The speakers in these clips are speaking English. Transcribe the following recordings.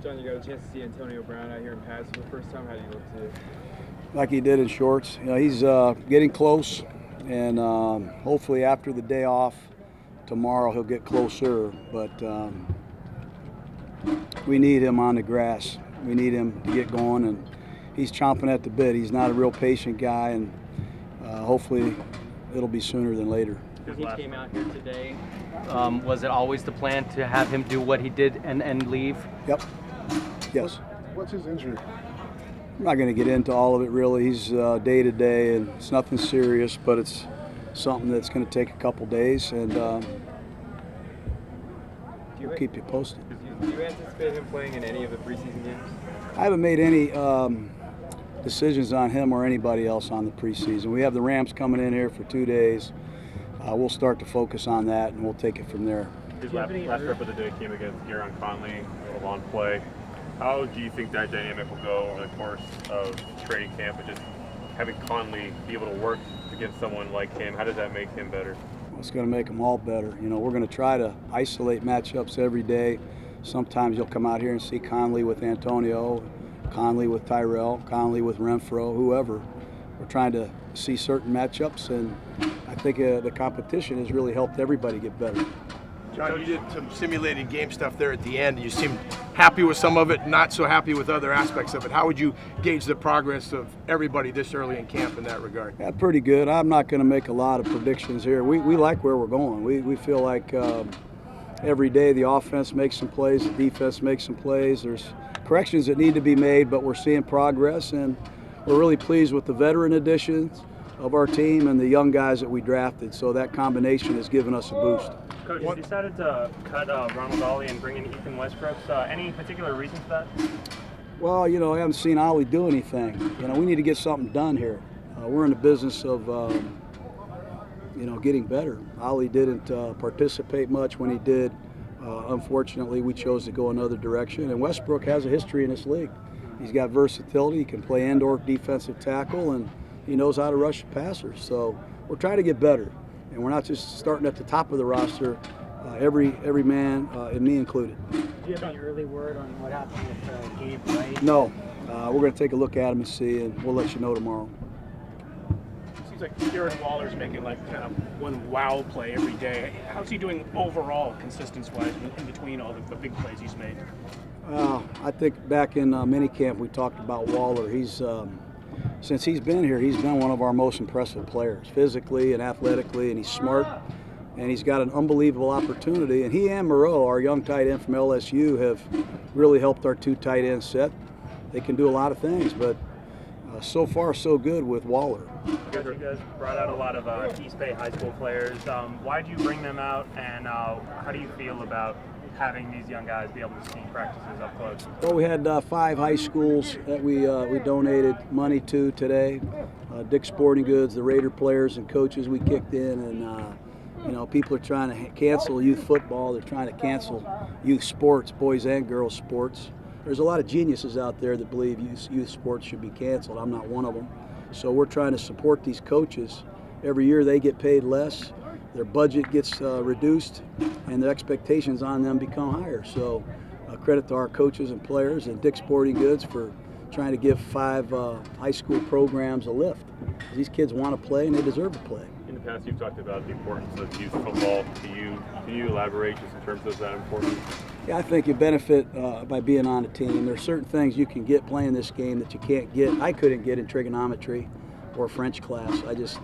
John, you got a chance to see Antonio Brown out here in pads for the first time. How do you look today? Like he did in shorts. He's getting close, and hopefully after the day off tomorrow he'll get closer. But we need him on the grass. We need him to get going, and he's chomping at the bit. He's not a real patient guy, and hopefully it'll be sooner than later. He came out here today. Was it always the plan to have him do what he did and leave? Yep. Yes. What's his injury? I'm not going to get into all of it really. He's day to day, and it's nothing serious, but it's something that's going to take a couple days, and we'll keep you posted. Do you anticipate him playing in any of the preseason games? I haven't made any decisions on him or anybody else on the preseason. We have the Rams coming in here for 2 days. We'll start to focus on that, and we'll take it from there. His last rep of the day came against Gareon Conley, a little on play. How do you think that dynamic will go over the course of training camp and just having Conley be able to work against someone like him? How does that make him better? Well, it's going to make them all better. We're going to try to isolate matchups every day. Sometimes you'll come out here and see Conley with Antonio, Conley with Tyrell, Conley with Renfro, whoever. We're trying to see certain matchups, and I think the competition has really helped everybody get better. John, you did some simulated game stuff there at the end. You seemed happy with some of it, not so happy with other aspects of it. How would you gauge the progress of everybody this early in camp in that regard? Yeah, pretty good. I'm not going to make a lot of predictions here. We like where we're going. We feel like every day the offense makes some plays, the defense makes some plays. There's corrections that need to be made, but we're seeing progress, and we're really pleased with the veteran additions of our team and the young guys that we drafted. So that combination has given us a boost. Coach, you decided to cut Ronald Ollie and bring in Ethan Westbrook. Any particular reason for that? Well, I haven't seen Ollie do anything. We need to get something done here. We're in the business of, getting better. Ollie didn't participate much when he did. Unfortunately, we chose to go another direction. And Westbrook has a history in this league. He's got versatility. He can play indoor defensive tackle, and he knows how to rush passers. So we're trying to get better. And we're not just starting at the top of the roster, every man, and me included. Do you have any early word on what happened with Gabe Wright? No. We're going to take a look at him and see, and we'll let you know tomorrow. It seems like Darren Waller's making kind of one wow play every day. How's he doing overall, consistency-wise, in between all the big plays he's made? I think back in minicamp we talked about Waller. Since he's been here, he's been one of our most impressive players, physically and athletically, and he's smart, and he's got an unbelievable opportunity. And he and Moreau, our young tight end from LSU, have really helped our two tight end set. They can do a lot of things, but so far so good with Waller. You guys brought out a lot of East Bay high school players. Why did you bring them out, and how do you feel about having these young guys be able to see practices up close? Well, we had 5 high schools that we donated money to today. Dick's Sporting Goods, the Raider players and coaches we kicked in, and people are trying to cancel youth football. They're trying to cancel youth sports, boys and girls sports. There's a lot of geniuses out there that believe youth sports should be canceled. I'm not one of them. So we're trying to support these coaches. Every year they get paid less. Their budget gets reduced, and the expectations on them become higher. So credit to our coaches and players and Dick's Sporting Goods for trying to give 5 high school programs a lift. These kids want to play, and they deserve to play. In the past, you've talked about the importance of youth football to you. Can you elaborate just in terms of that importance? Yeah, I think you benefit by being on a team. There are certain things you can get playing this game that you can't get. I couldn't get in trigonometry or French class. I just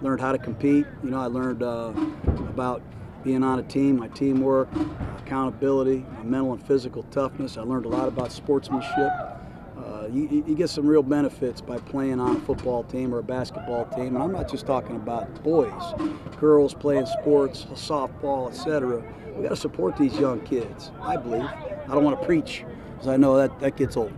learned how to compete. I learned about being on a team, my teamwork, accountability, my mental and physical toughness. I learned a lot about sportsmanship. You get some real benefits by playing on a football team or a basketball team. And I'm not just talking about boys, girls playing sports, softball, etc. We got to support these young kids, I believe. I don't want to preach, because I know that gets old.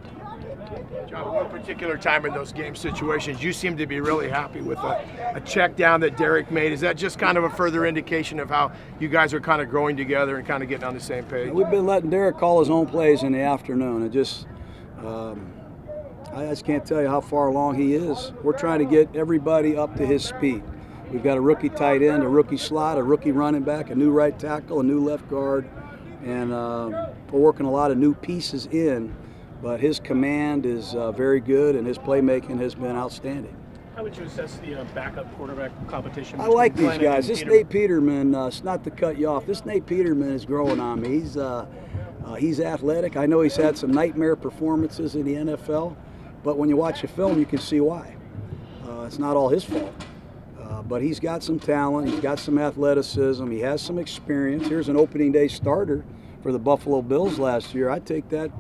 John, one particular time in those game situations, you seem to be really happy with a check down that Derek made. Is that just kind of a further indication of how you guys are kind of growing together and kind of getting on the same page? We've been letting Derek call his own plays in the afternoon. I just can't tell you how far along he is. We're trying to get everybody up to his speed. We've got a rookie tight end, a rookie slot, a rookie running back, a new right tackle, a new left guard, and we're working a lot of new pieces in, but his command is very good, and his playmaking has been outstanding. How would you assess the backup quarterback competition? I like these between guys. Glenn This and Nate Peterman, it's not to cut you off, this Nate Peterman is growing on me. He's athletic. I know he's had some nightmare performances in the NFL, but when you watch the film, you can see why. It's not all his fault. But he's got some talent, he's got some athleticism, he has some experience. Here's an opening day starter for the Buffalo Bills last year. I take that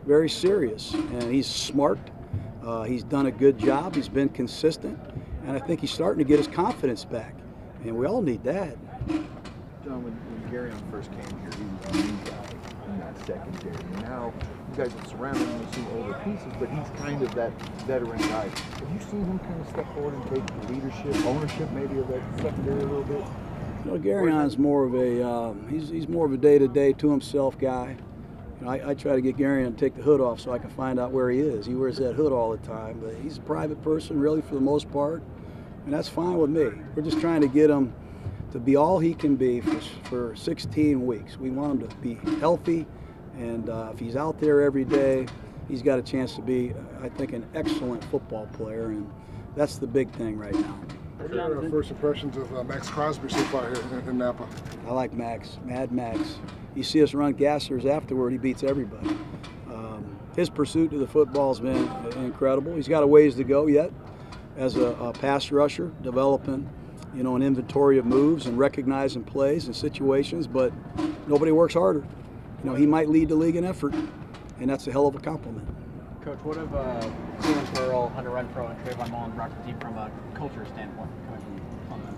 very serious. And he's smart, he's done a good job, he's been consistent, and I think he's starting to get his confidence back. And we all need that. John, when Gareon first came here, he was a new guy in that secondary. Now you guys have surrounded him with some older pieces, but he's kind of that veteran guy. Have you seen him kind of step forward and take leadership, ownership maybe of that secondary a little bit? You know, Gareon's more of a he's more of a day-to-day to himself guy. You know, I try to get Gareon to take the hood off so I can find out where he is. He wears that hood all the time, but he's a private person really for the most part, and that's fine with me. We're just trying to get him to be all he can be for 16 weeks. We want him to be healthy, and if he's out there every day, he's got a chance to be, I think, an excellent football player, and that's the big thing right now. What are your first impressions of Max Crosby so far here in Napa? I like Max, Mad Max. You see us run gassers afterward, he beats everybody. His pursuit to the football has been incredible. He's got a ways to go yet as a pass rusher, developing, you know, an inventory of moves and recognizing plays and situations, but nobody works harder. You know, he might lead the league in effort, and that's a hell of a compliment. Coach, what have Cleveland Burrow, Hunter Renfrow, and Trayvon Mullen brought to the team from a culture standpoint?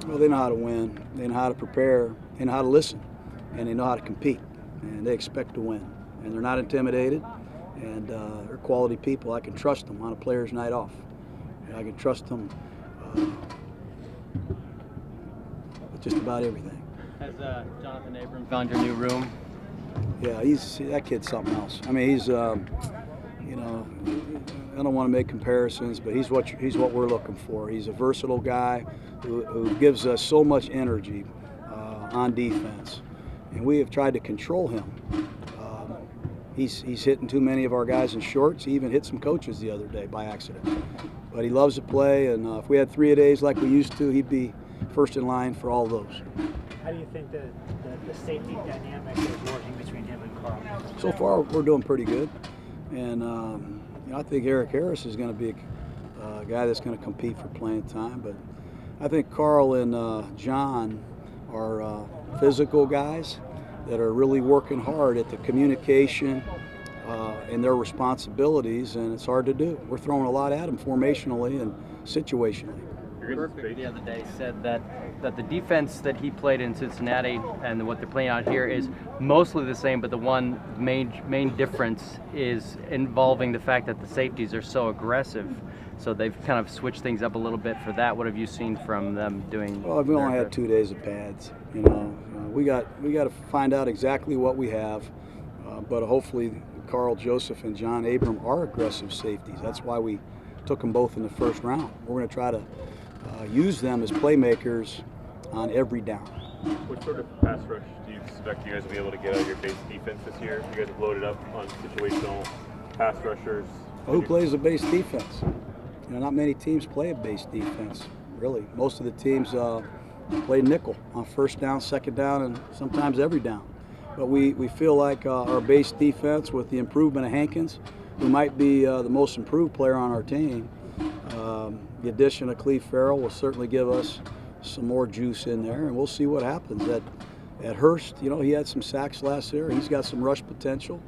Well, they know how to win, they know how to prepare, they know how to listen, and they know how to compete, and they expect to win. And they're not intimidated, and they're quality people. I can trust them on a player's night off. And I can trust them with just about everything. Has Johnathan Abram found your new room? Yeah, that kid's something else. I mean, he's, you know, I don't want to make comparisons, but he's what we're looking for. He's a versatile guy who gives us so much energy on defense, and we have tried to control him. He's hitting too many of our guys in shorts. He even hit some coaches the other day by accident. But he loves to play, and if we had 3-a-days like we used to, he'd be first in line for all those. How do you think the safety dynamic is working between him and Carl? So far, we're doing pretty good, and you know, I think Eric Harris is going to be a guy that's going to compete for playing time. But I think Carl and John are physical guys that are really working hard at the communication and their responsibilities, and it's hard to do. We're throwing a lot at them formationally and situationally. Perfect the other day said that the defense that he played in Cincinnati and what they're playing out here is mostly the same, but the one main difference is involving the fact that the safeties are so aggressive. So they've kind of switched things up a little bit for that. What have you seen from them doing? Well, we only had 2 days of pads. You know, we got to find out exactly what we have, but hopefully Carl Joseph and John Abram are aggressive safeties. That's why we took them both in the first round. We're going to try to use them as playmakers on every down. What sort of pass rush do you expect you guys will be able to get out of your base defense this year? You guys have loaded up on situational pass rushers. Well, who plays a base defense? You know, not many teams play a base defense, really. Most of the teams play nickel on first down, second down, and sometimes every down. But we feel like our base defense, with the improvement of Hankins, who might be the most improved player on our team, the addition of Cleve Farrell will certainly give us some more juice in there, and we'll see what happens. At Hurst, you know, he had some sacks last year. He's got some rush potential,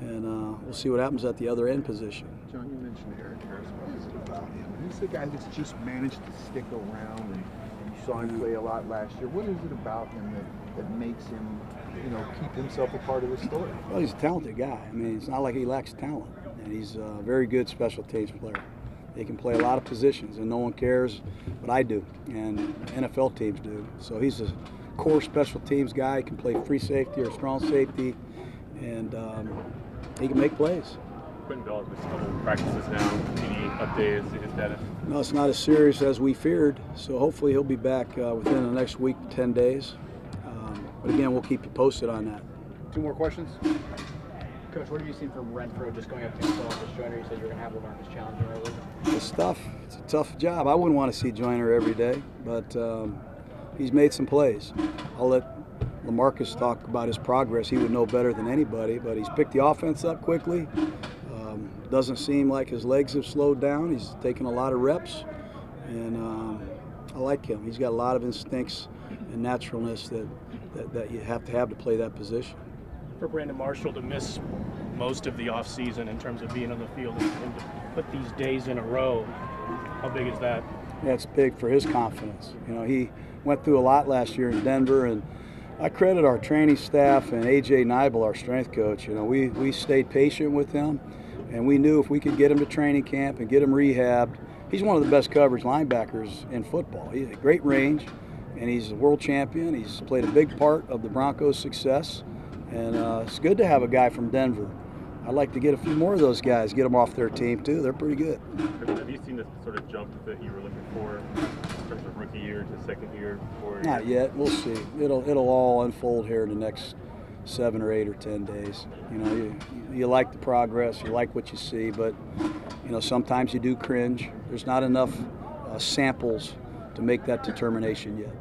and we'll see what happens at the other end position. John, you mentioned Eric Harris. What is it about him? He's the guy that's just managed to stick around, and you saw him play a lot last year. What is it about him that makes him, you know, keep himself a part of the story? Well, he's a talented guy. I mean, it's not like he lacks talent, and he's a very good special teams player. He can play a lot of positions, and no one cares, but I do, and NFL teams do. So he's a core special teams guy. He can play free safety or strong safety, and he can make plays. Quentin Bell has missed a couple practices now. Any updates to his status? No, it's not as serious as we feared, so hopefully he'll be back within the next week, 10 days. But again, we'll keep you posted on that. 2 more questions. Coach, what have you seen from Renfro just going up to himself as Joyner? You said you're going to have Lamarcus challenging early. It's tough. It's a tough job. I wouldn't want to see Joyner every day, but he's made some plays. I'll let Lamarcus talk about his progress. He would know better than anybody, but he's picked the offense up quickly. Doesn't seem like his legs have slowed down. He's taken a lot of reps, and I like him. He's got a lot of instincts and naturalness that you have to play that position. For Brandon Marshall to miss most of the offseason in terms of being on the field and to put these days in a row, how big is that? Yeah, it's big for his confidence. You know, he went through a lot last year in Denver, and I credit our training staff and A.J. Neibel, our strength coach. You know, we stayed patient with him, and we knew if we could get him to training camp and get him rehabbed. He's one of the best coverage linebackers in football. He has great range, and he's a world champion. He's played a big part of the Broncos' success, and it's good to have a guy from Denver. I'd like to get a few more of those guys, get them off their team too. They're pretty good. Have you seen the sort of jump that you were looking for in terms of rookie year to second year? Not yet. We'll see. It'll all unfold here in the next 7 or 8 or 10 days. You know, you like the progress, you like what you see, but you know, sometimes you do cringe. There's not enough samples to make that determination yet.